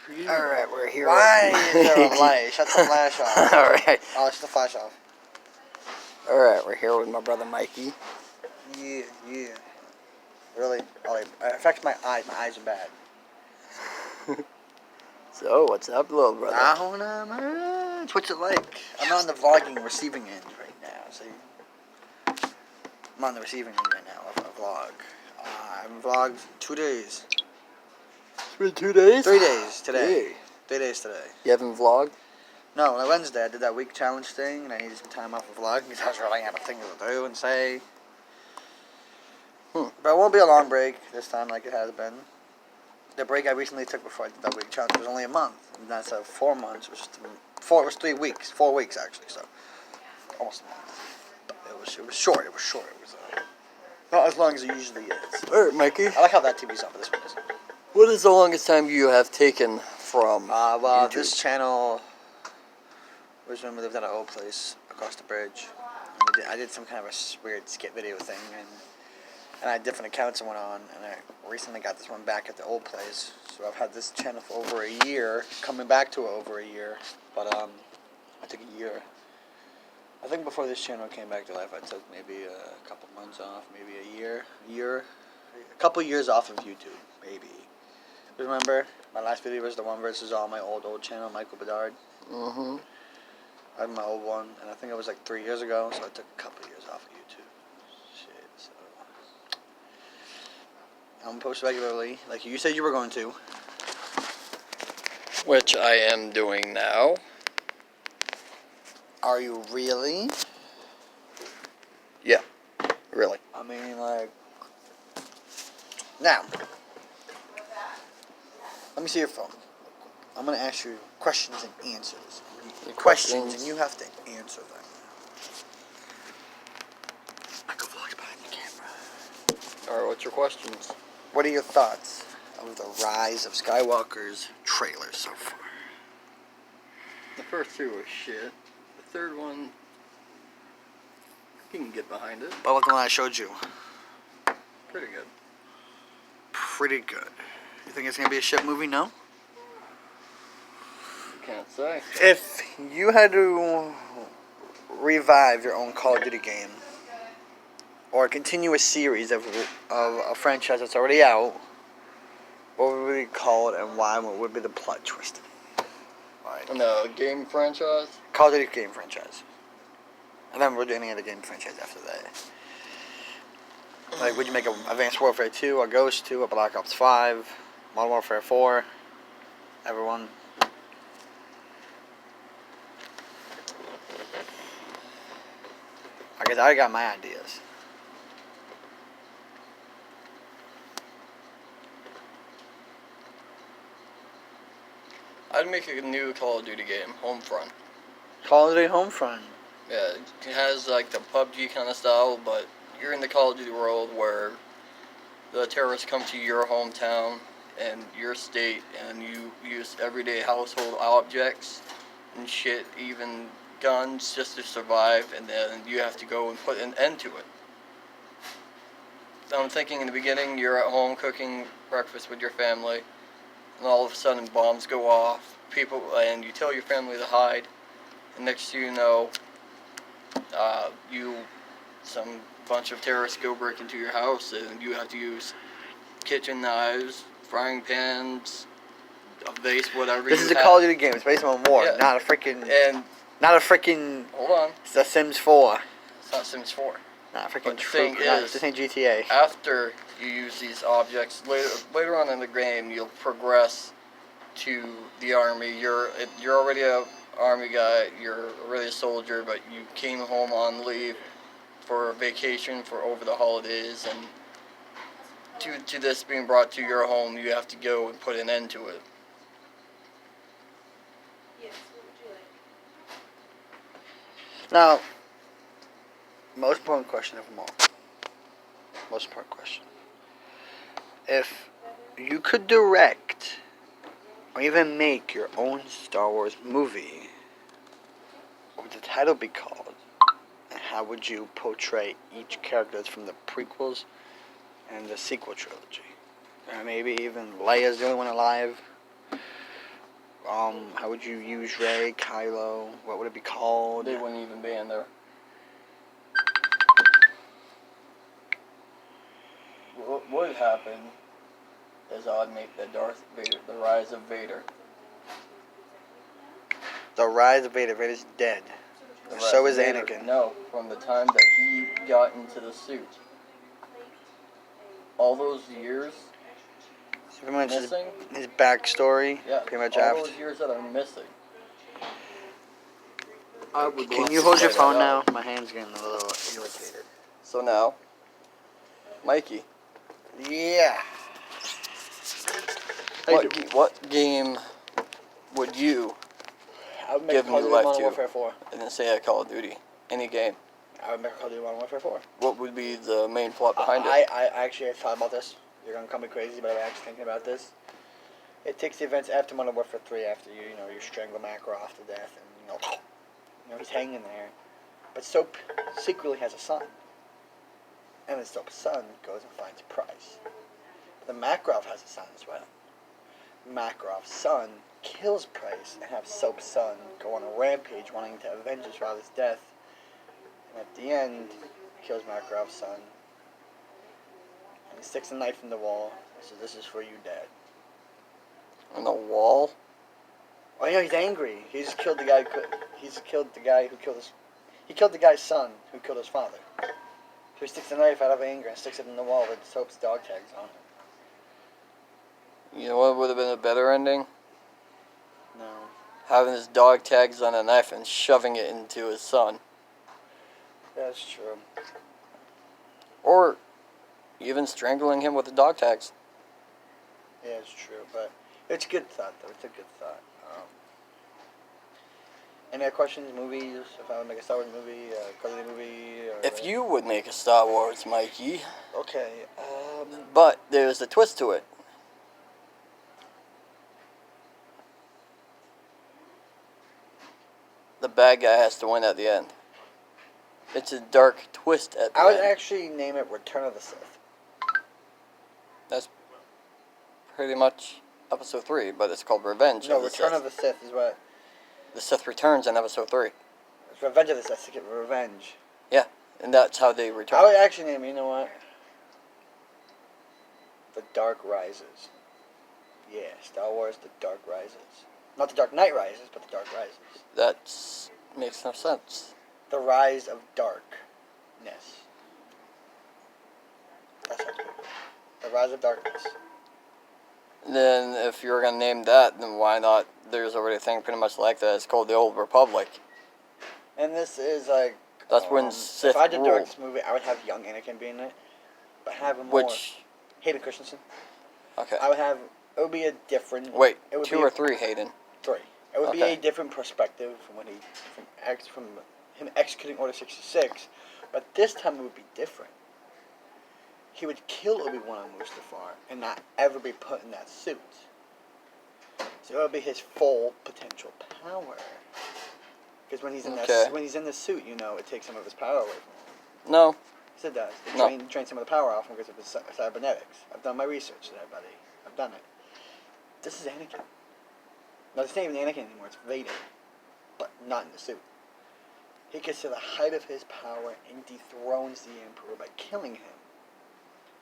Alright, we're here. Why is there a light? Shut the flash off. Alright. Oh, shut the flash off. Alright, we're here with my brother Mikey. Yeah. Really? Oh, it affects my eyes. My eyes are bad. So, what's up, little brother? Not much. What's it like? I'm on the vlogging receiving end right now. See? I'm on the receiving end right now of a vlog. I haven't vlogged 2 days. It's been 2 days? 3 days today. Hey. 3 days today. You haven't vlogged? No, on Wednesday I did that week challenge thing, and I needed some time off of vlogging because I was running out of things to do and say. But it won't be a long break this time like it has been. The break I recently took before I did that week challenge was only a month. And that's 4 months. It was 3 weeks. 4 weeks actually, so almost a month. It was short. It was not as long as it usually is. Alright, Mikey. I like how that TV's on, but this one isn't. What is the longest time you have taken from YouTube? This channel was when we lived at our old place across the bridge. And I did some kind of a weird skit video thing, and I had different accounts that went on, and I recently got this one back at the old place. So I've had this channel for over a year, coming back to it over a year. But I took a year. I think before this channel came back to life, I took maybe a couple months off, maybe a couple years off of YouTube, maybe. Remember, my last video was the one versus all my old channel, Michael Bedard. Mm-hmm. I had my old one, and I think it was like 3 years ago, so I took a couple years off of YouTube. Shit, so I'm gonna post regularly, like you said you were going to. Which I am doing now. Are you really? Yeah, really. I mean, like, now, let me see your phone. I'm gonna ask you questions and answers. Questions, and you have to answer them. Michael vlogs behind the camera. Alright, what's your questions? What are your thoughts of the Rise of Skywalker's trailer so far? The first two were shit. The third one, you can get behind it. But look at the one I showed you. Pretty good. Pretty good. You think it's gonna be a shit movie? No? Can't say. If you had to revive your own Call of Duty game, or continue a series of a franchise that's already out, what would we call it and why? What would be the plot twist? Right. No, game franchise? Call of Duty game franchise. And then we'll do any other game franchise after that. Like, would you make an Advanced Warfare 2, a Ghost 2, a Black Ops 5, Modern Warfare 4, everyone? I guess I got my ideas. I'd make a new Call of Duty game, Homefront. Call of Duty Homefront. Yeah, it has like the PUBG kind of style, but you're in the Call of Duty world where the terrorists come to your hometown and your state, and you use everyday household objects and shit, even guns, just to survive, and then you have to go and put an end to it. I'm thinking in the beginning, you're at home cooking breakfast with your family, and all of a sudden bombs go off, and you tell your family to hide, and next thing you know, some bunch of terrorists go break into your house, and you have to use kitchen knives, frying pans, a vase, whatever. This is a Call of Duty game. It's based on war, Yeah. not a freaking. Hold on. It's The Sims 4. It's not Sims 4. Not freaking But the true. thing is, this ain't GTA. After you use these objects, later on in the game, you'll progress to the army. You're already a army guy. You're already a soldier, but you came home on leave for a vacation for over the holidays, and due to this being brought to your home, you have to go and put an end to it. Yes, what would you like? Now, most important question of them all. Most important question. If you could direct or even make your own Star Wars movie, what would the title be called? And how would you portray each character from the prequels and the sequel trilogy? Or maybe even Leia's the only one alive. How would you use Rey, Kylo? What would it be called? They wouldn't even be in there. What would happen is I'd make the Darth Vader, the Rise of Vader. The Rise of Vader. Vader's dead. The So Rise is of Vader. Anakin. No, from the time that he got into the suit. All those years Pretty much missing. his backstory. Yeah, Pretty much all after. those years that are missing. Can you hold your phone now? My hand's getting a little irritated. So now, Mikey, Yeah. what game would you, I would Give make Call me of Duty life Modern too. Warfare 4. I didn't say Call of Duty, any game, I would make Call of Duty Modern Warfare 4. what would be the main plot behind it? I actually thought about this. You're gonna call me crazy, but I'm actually thinking about this. It takes the events after Modern Warfare 3, after you strangle Makarov to death, and he's hanging there. But Soap secretly has a son, and then Soap's son goes and finds Price. The Makarov has a son as well. Makarov's son kills Price and has Soap's son go on a rampage wanting to avenge his father's death. And at the end, kills Makarov's son. And he sticks a knife in the wall and says, "This is for you, Dad." On the wall? Oh yeah, he's angry. He's killed the guy. He's killed the guy who killed his. He killed the guy's son who killed his father. So he sticks the knife out of anger and sticks it in the wall with Soap's dog tags on it. You know what would have been a better ending? No. Having his dog tags on a knife and shoving it into his son. That's true. Or even strangling him with the dog tags. Yeah, it's true, but it's a good thought, though. It's a good thought. Any other questions, movies? If I would make a Star Wars movie, a Call of Duty movie? Or If you would make a Star Wars, Mikey. Okay, But there's a twist to it. The bad guy has to win at the end. It's a dark twist at the I would end. actually name it Return of the Sith. That's pretty much episode 3, but it's called Revenge No, of the Return Sith. of the Sith is what... The Sith returns in episode 3. It's Revenge of the Sith, to get revenge. And that's how they return. I would actually name, you know what? The Dark Rises. Yeah, Star Wars, The Dark Rises. Not The Dark Knight Rises, but The Dark Rises. That makes no sense. The Rise of Darkness. That's how it's good. The Rise of Darkness. Then if you're going to name that, then why not? There's already a thing pretty much like that. It's called the Old Republic. And this is like... That's when Sith if I did ruled. direct this movie, I would have young Anakin be in it. But have him more... Which, Hayden Christensen. okay. I would have... It would be a different... Wait, it would 2 be or 3, Hayden? 3. It would be Okay. a different perspective from when from him executing Order 66, but this time it would be different. He would kill Obi-Wan on Mustafar and not ever be put in that suit. So it would be his full potential power. Because when he's in when he's in the suit, it takes some of his power away from him. No. Yes, it does. It No. drains some of the power off him because of his cybernetics. I've done my research there, buddy. I've done it. This is Anakin. No, it's not even Anakin anymore. It's Vader, but not in the suit. He gets to the height of his power and dethrones the Emperor by killing him.